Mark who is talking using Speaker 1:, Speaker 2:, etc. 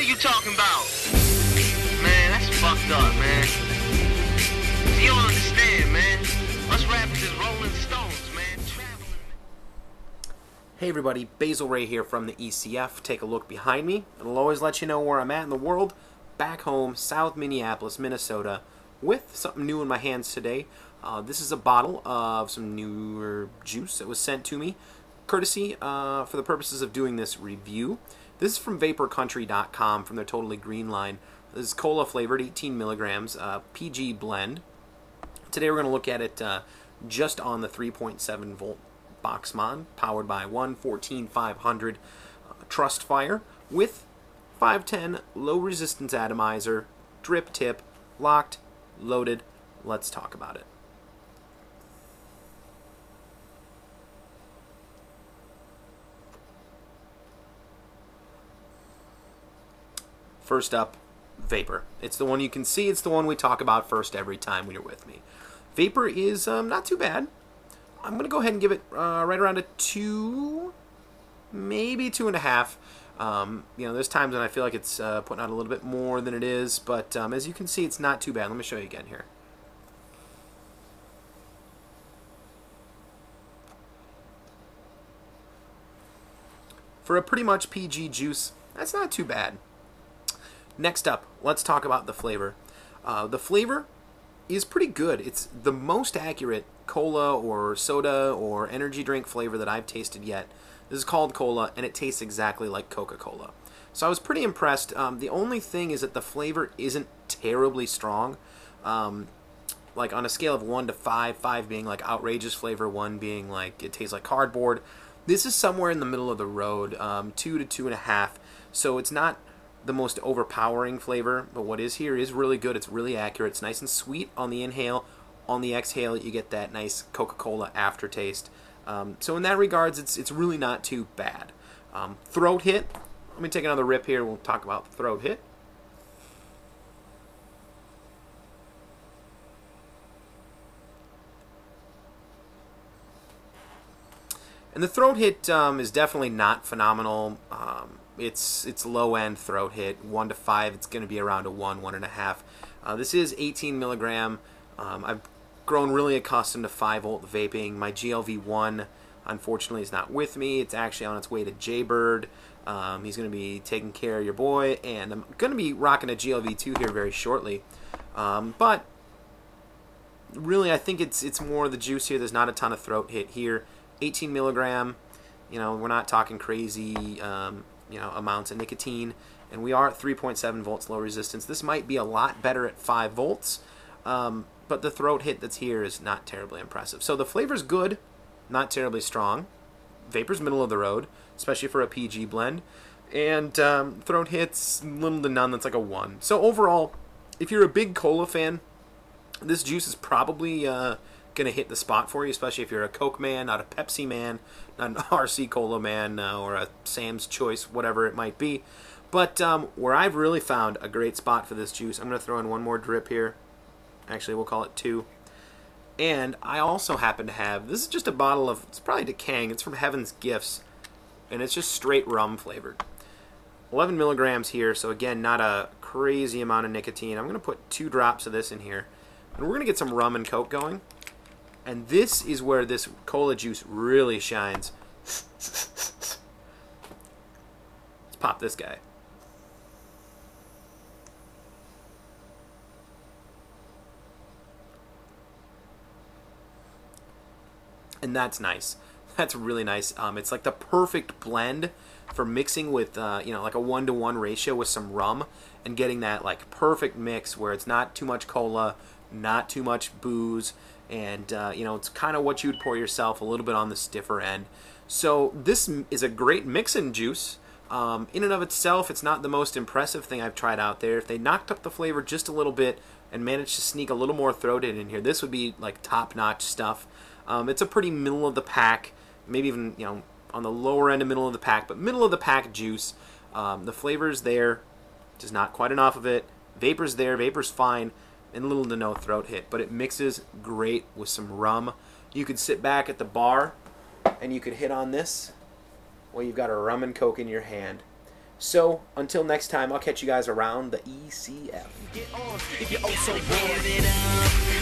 Speaker 1: you talking about? Man, that's fucked up, man. You don't understand, man. Us rappers is Rolling Stones, man. Traveling.
Speaker 2: Hey everybody, Basilray here from the ECF. Take a look behind me. It'll always let you know where I'm at in the world. Back home, South Minneapolis, Minnesota, with something new in my hands today. This is a bottle of some newer juice that was sent to me, courtesy for the purposes of doing this review. This is from VaporCountry.com from their Totally Green line. This is cola flavored, 18 milligrams, PG blend. Today we're going to look at it just on the 3.7 volt box mod, powered by one 14500 Trust Fire with 510 low resistance atomizer, drip tip, locked, loaded. Let's talk about it. First up, Vapor. It's the one you can see. It's the one we talk about first every time when you're with me. Vapor is not too bad. I'm going to go ahead and give it right around a 2, maybe 2.5. You know, there's times when I feel like it's putting out a little bit more than it is, but as you can see, it's not too bad. Let me show you again here. For a pretty much PG juice, that's not too bad. Next up, let's talk about the flavor. The flavor is pretty good. It's the most accurate cola or soda or energy drink flavor that I've tasted yet. This is called cola, and it tastes exactly like Coca-Cola. So I was pretty impressed. The only thing is that the flavor isn't terribly strong. Like on a scale of 1 to 5, 5 being like outrageous flavor, 1 being like it tastes like cardboard. This is somewhere in the middle of the road, 2 to 2.5. So it's not the most overpowering flavor, but what is here is really good. It's really accurate. It's nice and sweet on the inhale. On the exhale, you get that nice Coca-Cola aftertaste. So in that regards, it's really not too bad. Throat hit. Let me take another rip here. We'll talk about the throat hit. And the throat hit is definitely not phenomenal. It's low-end throat hit. 1 to 5, it's going to be around a 1, 1.5. This is 18 milligram. I've grown really accustomed to 5-volt vaping. My GLV-1, unfortunately, is not with me. It's actually on its way to Jaybird. He's going to be taking care of your boy, and I'm going to be rocking a GLV-2 here very shortly. But really, I think it's more the juice here. There's not a ton of throat hit here. 18 milligram. You know, we're not talking crazy you know, amounts of nicotine, and we are at 3.7 volts low resistance. This might be a lot better at 5 volts, but the throat hit that's here is not terribly impressive. So the flavor's good, not terribly strong. Vapor's middle of the road, especially for a PG blend, and throat hits little to none. That's like a 1. So overall, if you're a big cola fan, this juice is probably gonna hit the spot for you, especially if you're a Coke man, not a Pepsi man, not an RC Cola man, or a Sam's Choice, whatever it might be. But where I've really found a great spot for this juice, I'm gonna throw in one more drip here. Actually, we'll call it 2. And I also happen to have, this is just a bottle of, it's probably Decaying, it's from Heaven's Gifts, and it's just straight rum flavored. 11 milligrams here, so again, not a crazy amount of nicotine. I'm gonna put 2 drops of this in here, and we're gonna get some rum and Coke going. And this is where this cola juice really shines. Let's pop this guy. And that's nice. That's really nice. It's like the perfect blend for mixing with, you know, like a 1-to-1 ratio with some rum and getting that like perfect mix where it's not too much cola, not too much booze, and you know, it's kind of what you would pour yourself, a little bit on the stiffer end. So this is a great mix-in juice. In and of itself, it's not the most impressive thing I've tried out there. If they knocked up the flavor just a little bit and managed to sneak a little more throat in here, this would be like top-notch stuff. It's a pretty middle of the pack, maybe even, you know, on the lower end of middle of the pack, but middle of the pack juice. The flavor's there, just not quite enough of it. Vapor's there, Vapor's fine, and little to no throat hit, but it mixes great with some rum. You could sit back at the bar and you could hit on this while you've got a rum and Coke in your hand. So until next time, I'll catch you guys around the ECF.
Speaker 3: Get on if you're oh so bored.